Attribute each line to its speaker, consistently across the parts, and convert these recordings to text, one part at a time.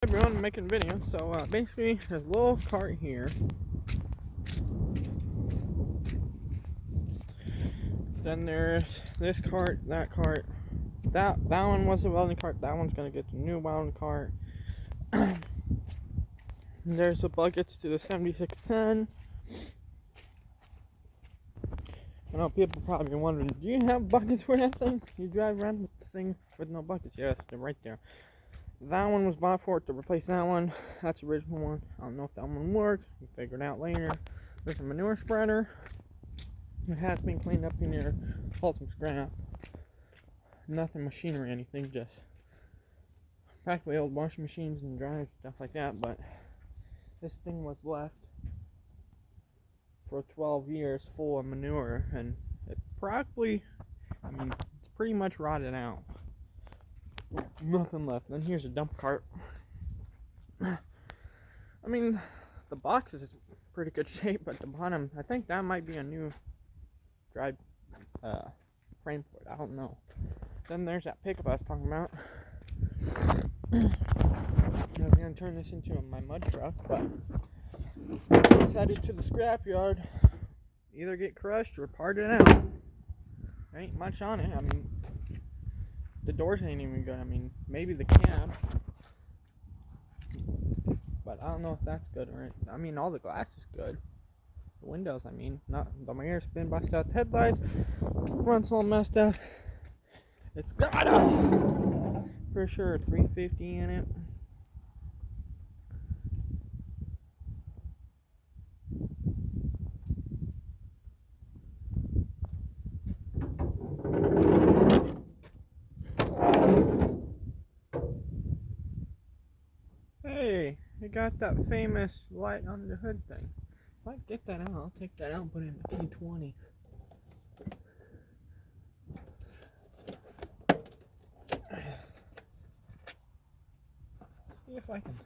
Speaker 1: Everyone, I'm making a video. So basically, there's a little cart here. Then there's this cart, that cart. That one was a welding cart. That one's gonna get the new welding cart. There's the buckets to the 7610. I know people probably wondering, do you have buckets for that thing? You drive around with the thing with no buckets? Yes, they're right there. That one was bought for it to replace that one. That's the original one. I don't know if that one worked. We'll figure it out later. There's a manure spreader. It has been cleaned up in here. Hauled some scrap. Nothing machinery or anything, just practically old washing machines and dryers, stuff like that. But this thing was left for 12 years full of manure, and it practically, it's pretty much rotted out. Nothing left. Then here's a dump cart. I mean, the box is in pretty good shape, but the bottom, I think that might be a new drive frame for it. I don't know. Then there's that pickup I was talking about. I was going to turn this into my mud truck, but I decided to the scrapyard. Either get crushed or part it out. There ain't much on it. I mean, the doors ain't even good. I mean, maybe the cab. But I don't know if that's good or not. I mean, all the glass is good. The windows, not the mirror's been busted out. The headlights, the front's all messed up. It's got for sure 350 in it. Hey, it got that famous light on the hood thing. If I get that out, I'll take that out and put it in the P20. See if I can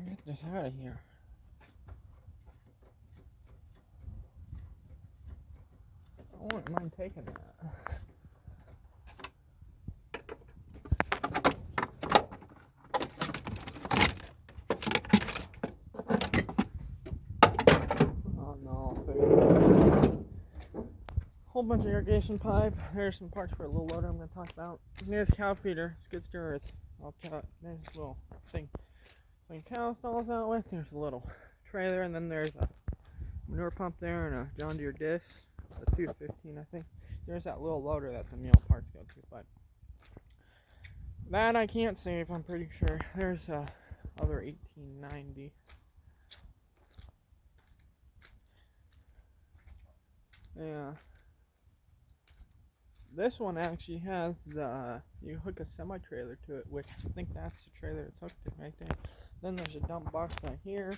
Speaker 1: get this out of here. I wouldn't mind taking that. Oh no, whole bunch of irrigation pipe. There's some parts for a little loader I'm going to talk about. There's cow feeder, skid steer. I'll tell it. There's a little thing clean cow stalls out with. There's a little trailer, and then there's a manure pump there and a John Deere disc, a 215 I think. There's that little loader that the meal parts go to, but that I can't save, I'm pretty sure. There's other 1890. Yeah. This one actually has you hook a semi-trailer to it, which I think that's the trailer it's hooked to right there. Then there's a dump box right here.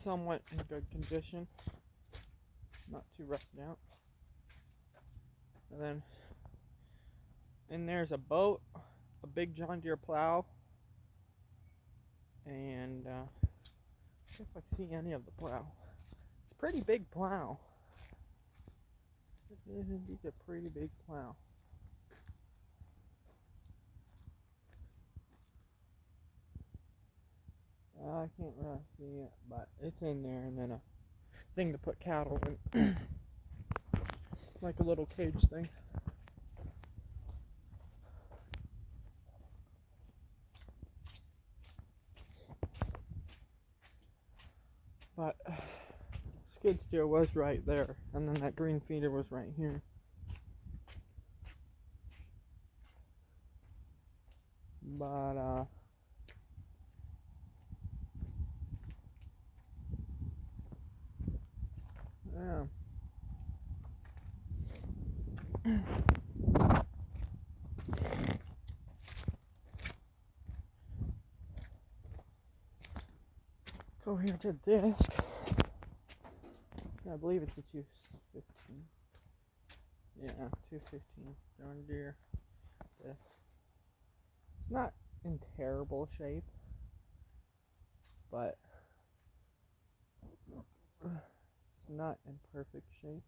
Speaker 1: Somewhat in good condition. Not too rusted out. And then in there's a boat, a big John Deere plow, and see if I can see any of the plow. It's a pretty big plow. It is indeed a pretty big plow. I can't really see it, but it's in there, and then a thing to put cattle in. Like a little cage thing. But skid steer was right there, and then that green feeder was right here. But yeah. Go here to the disc. I believe it's a 215. Yeah, 215 John Deere disc. It's not in terrible shape, but it's not in perfect shape.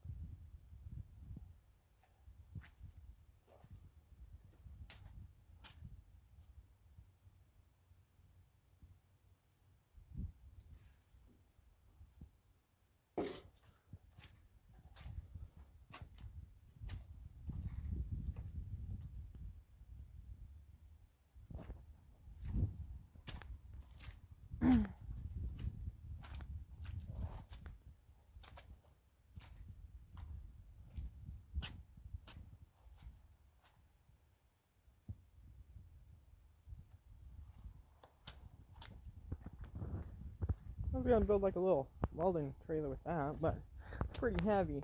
Speaker 1: was gonna build like a little welding trailer with that, but it's pretty heavy.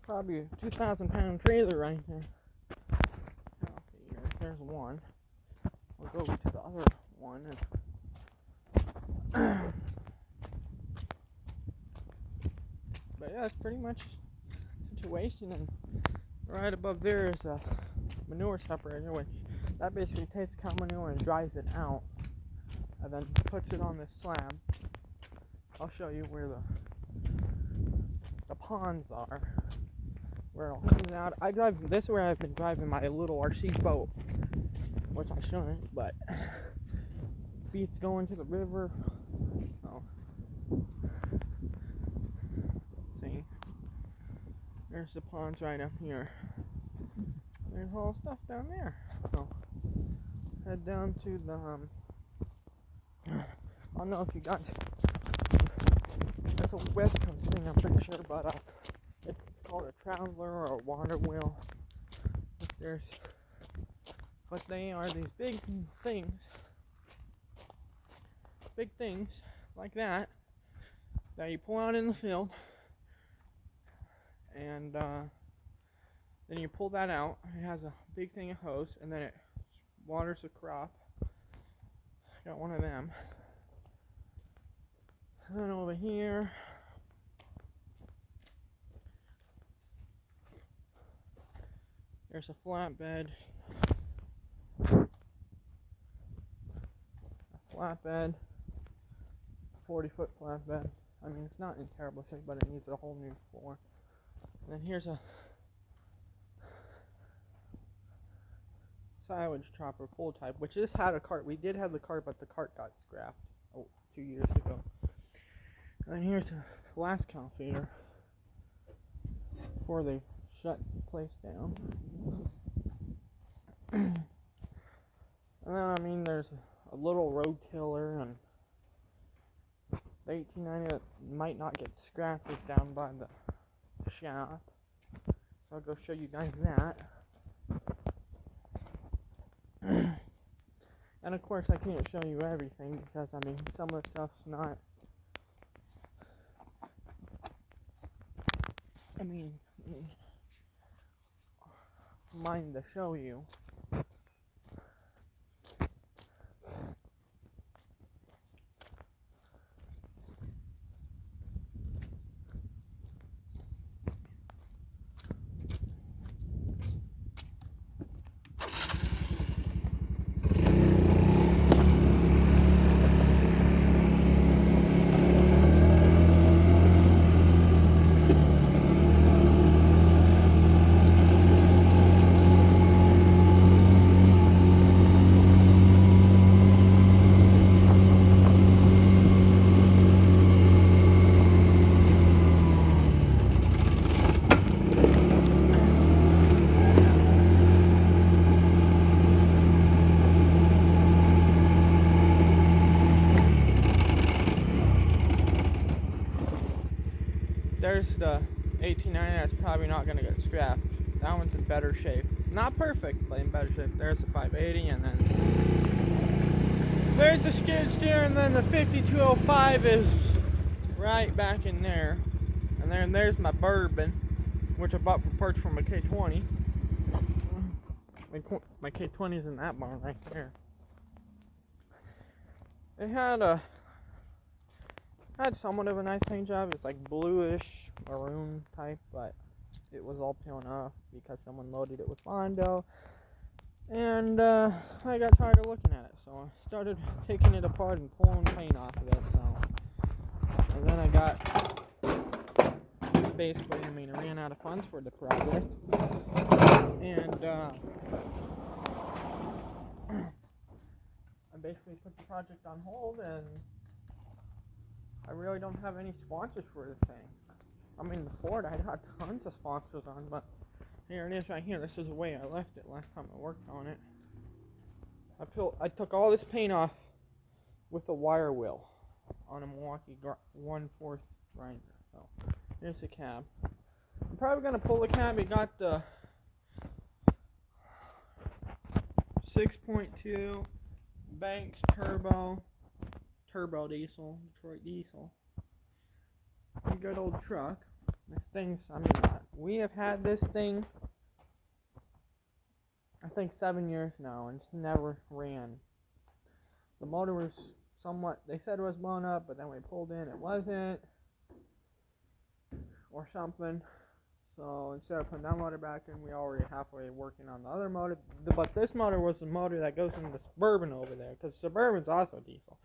Speaker 1: Probably a 2,000-pound trailer right there. Okay, there's one. We'll go to the other one. But yeah, it's pretty much the situation. And right above there is a manure separator, which that basically takes cow manure and dries it out, and then puts it on this slab. I'll show you where the ponds are, where it all comes out. This is where I've been driving my little RC boat, which I shouldn't, but beats going to the river. Oh, see, there's the ponds right up here. There's all stuff down there. So head down to the I don't know if you guys. It's a West Coast thing, I'm pretty sure, but it's called a traveler or a water wheel. But they are these big things like that you pull out in the field, and then you pull that out. It has a big thing of hose, and then it waters the crop. Got one of them. And then over here, there's a flatbed. 40-foot flatbed. I mean, it's not in terrible shape, but it needs a whole new floor. And then here's a silage chopper pull type, which this had a cart. We did have the cart, but the cart got scrapped 2 years ago. And then here's a last cow feeder before they shut the place down. And then, I mean, there's a little road tiller, and the 1890 that might not get scrapped is down by the shop. So I'll go show you guys that. And of course I can't show you everything because, I mean, some of the stuff's not, I mean, mine to show you. There's the 1890 that's probably not going to get scrapped. That one's in better shape. Not perfect, but in better shape. There's the 580, and then there's the skid steer, and then the 5205 is right back in there. And then there's my Bourbon, which I bought for parts from my K20. My K20 is in that barn right there. It had somewhat of a nice paint job. It's like bluish maroon type, but it was all peeling off because someone loaded it with Bondo, and I got tired of looking at it, so I started taking it apart and pulling paint off of it. And then I ran out of funds for the project, and I basically put the project on hold, and I really don't have any sponsors for the thing. I mean, before I had tons of sponsors on, but here it is right here. This is the way I left it last time I worked on it. I took all this paint off with a wire wheel on a Milwaukee 1/4 grinder. So here's the cab. I'm probably going to pull the cab. It got the 6.2 Banks turbo turbo diesel, Detroit diesel. A good old truck. This thing's, I mean, we have had this thing, I think 7 years now, and it's never ran. The motor was somewhat, they said it was blown up, but then we pulled in, it wasn't, or something. So instead of putting that motor back in, we already halfway working on the other motor. But this motor was the motor that goes in the Suburban over there, because Suburban's also diesel.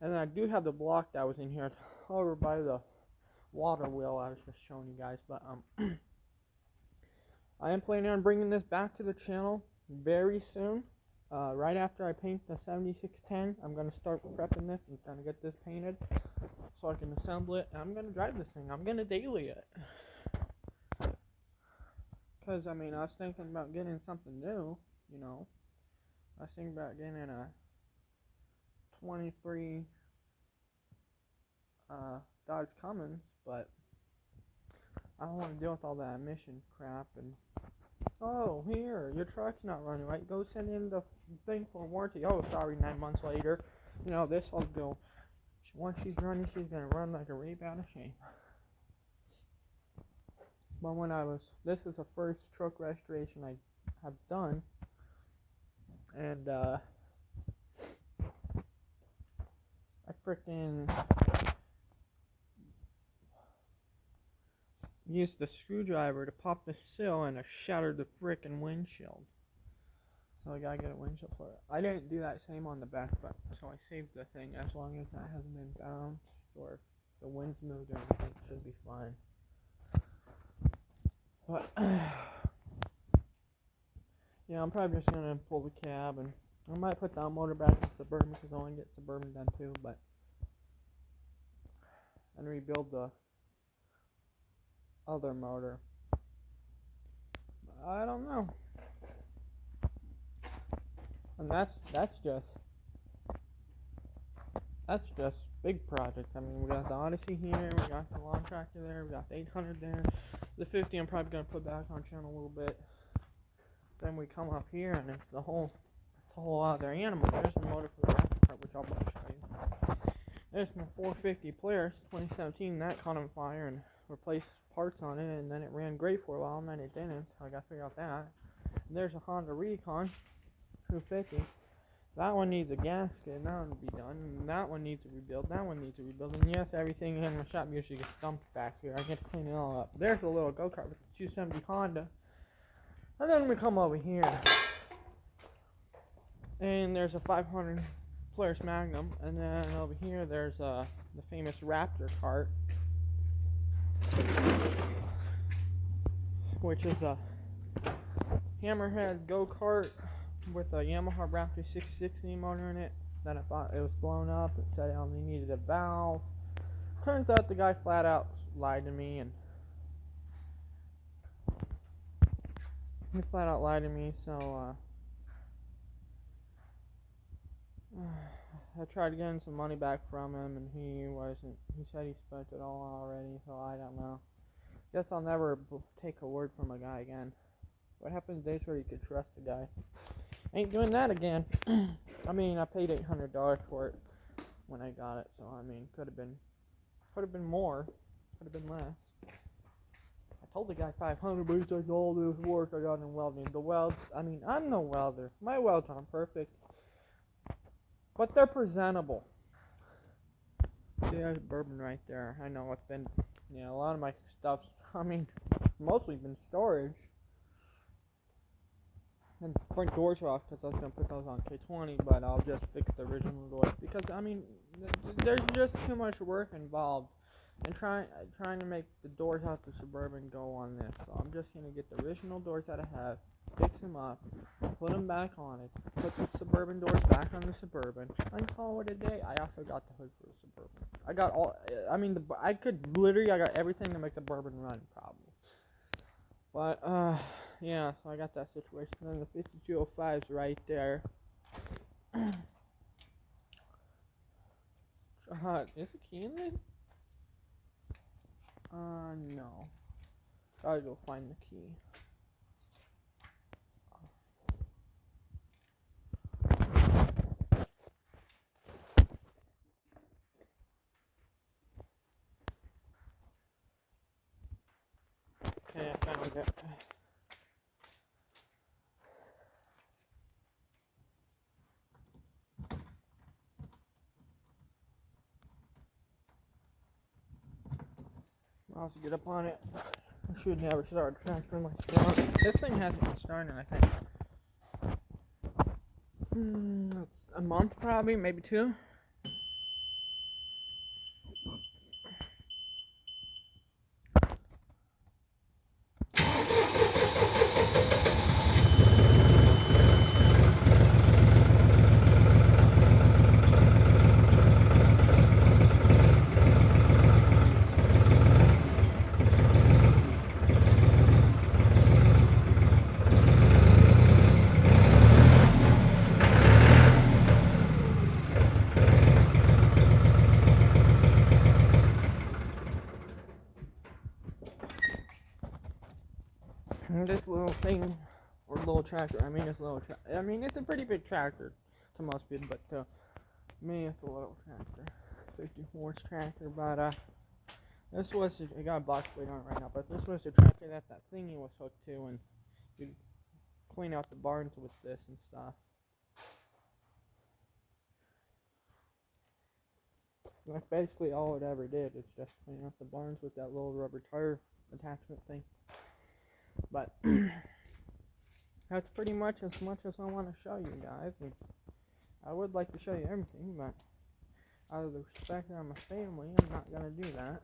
Speaker 1: And then I do have the block that was in here over by the water wheel I was just showing you guys. But I am planning on bringing this back to the channel very soon. Right after I paint the 7610, I'm going to start prepping this and trying to get this painted so I can assemble it. And I'm going to drive this thing. I'm going to daily it. Because, I mean, I was thinking about getting something new, you know. I was thinking about getting a 23 Dodge Cummins, but I don't want to deal with all that emission crap. And oh, here, your truck's not running right. Go send in the thing for warranty. Oh, sorry, 9 months later. You know, this will go. Once she's running, she's going to run like a rape out of shame. But when this is the first truck restoration I have done. And, I freaking used the screwdriver to pop the sill and I shattered the frickin' windshield. So I gotta get a windshield for it. I didn't do that same on the back, but so I saved the thing. As long as that hasn't been bounced or the wind's moved or anything, it should be fine. But yeah, I'm probably just gonna pull the cab and I might put the motor back in Suburban because I want to get Suburban done too, but and rebuild the other motor. I don't know. And that's just big project. I mean, we got the Odyssey here, we got the lawn tractor there, we got the 800 there. The 50 I'm probably gonna put back on channel a little bit. Then we come up here and it's a whole other animal. There's the motor for the after part, which I'll show you. There's my 450 Polaris 2017. That caught on fire and replaced parts on it, and then it ran great for a while, and then it didn't. So I got to figure out that. And there's a Honda Recon 250. That one needs a gasket, and that one will be done. And that one needs a rebuild. That one needs a rebuild. And yes, everything in the shop usually gets dumped back here. I get to clean it all up. There's a little go-kart with the 270 Honda. And then we come over here. And there's a 500 Polaris Magnum. And then over here, there's the famous Raptor cart, which is a Hammerhead go-kart with a Yamaha Raptor 660 motor in it that I bought. It was blown up. It said it only needed a valve. Turns out the guy flat out lied to me, and so I tried getting some money back from him, and he said he spent it all already, so I don't know. Guess I'll never take a word from a guy again. What happens days where you could trust a guy? Ain't doing that again. I mean, I paid $800 for it when I got it, so I mean, could have been more, could have been less. I told the guy 500, but he's like, all this work I got in welding. The welds, I mean, I'm no welder. My welds aren't perfect, but they're presentable. See, there's bourbon right there. I know it's been, a lot of my stuff's, I mean, mostly been storage. And front doors are off because I was going to put those on K20, but I'll just fix the original doors because, I mean, there's just too much work involved in trying to make the doors out the Suburban go on this. So I'm just going to get the original doors that I have, fix them up, put them back on it, put the Suburban doors back on the Suburban, and call it a day. I also got the hood for the Suburban. I got I got everything to make the Bourbon run, probably. But, yeah, so I got that situation. Then the 5205's right there. Is the key in it? No. Gotta go find the key. find it. I'll have to get up on it. I should never start a tractor like that. This thing hasn't been started, I think. It's a month probably, maybe 2. And this little thing, or little tractor, it's a pretty big tractor to most people, but to me it's a little tractor. 50 horse tractor, but this was, I got a box plate on it right now, but this was the tractor that thingy was hooked to, and you clean out the barns with this and stuff. And that's basically all it ever did, it's just clean out the barns with that little rubber tire attachment thing. But that's pretty much as I want to show you guys. And I would like to show you everything, but out of the respect of my family, I'm not going to do that.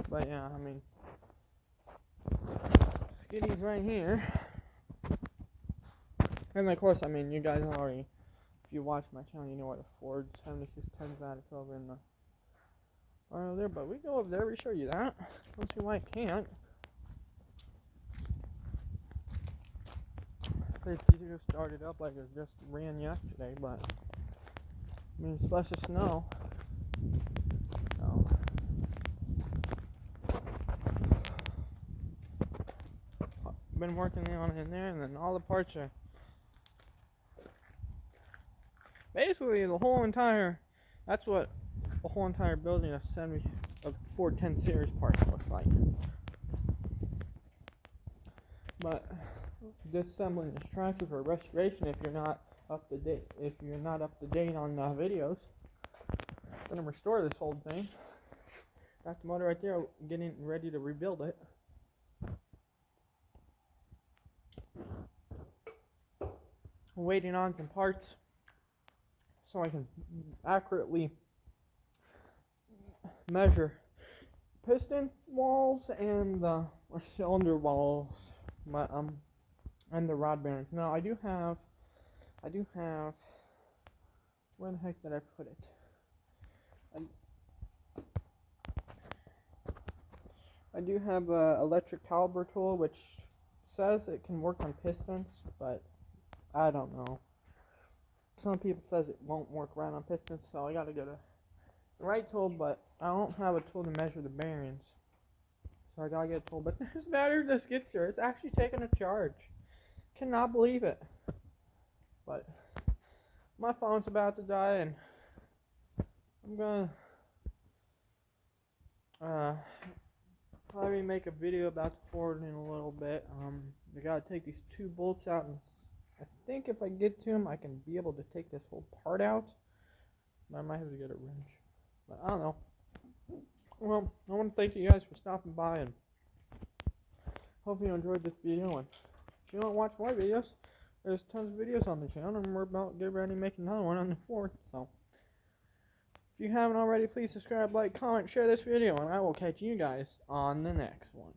Speaker 1: But yeah, I mean, Skitty's right here. And of course, I mean, you guys already, if you watch my channel, you know what a Ford 7610's at. It's over in the over there, but we go over there, we show you that. Don't see why I can't. They just started up like it just ran yesterday, but I mean, it's supposed to snow. So been working on it in there, and then all the parts are basically the whole entire. That's what the whole entire building of 410 series parts looks like. But disassembling this tractor for restoration, if you're not up to date, on videos, I'm gonna restore this old thing. Got the motor right there, getting ready to rebuild it. Waiting on some parts so I can accurately measure piston walls and the cylinder walls, and the rod bearings. Now I do have. Where the heck did I put it? I do have a electric caliper tool, which says it can work on pistons, but I don't know. Some people says it won't work right on pistons, so I gotta get the right tool, but I don't have a tool to measure the bearings. So I gotta get a tool, but this battery just gets here. It's actually taking a charge. Cannot believe it. But my phone's about to die, and I'm gonna probably make a video about the Ford in a little bit. I gotta take these 2 bolts out, and I think if I get to them, I can be able to take this whole part out. But I might have to get a wrench. But I don't know. Well, I want to thank you guys for stopping by, and hope you enjoyed this video. And if you want to watch more videos, there's tons of videos on the channel, and we're about to get ready to make another one on the Ford. So if you haven't already, please subscribe, like, comment, share this video, and I will catch you guys on the next one.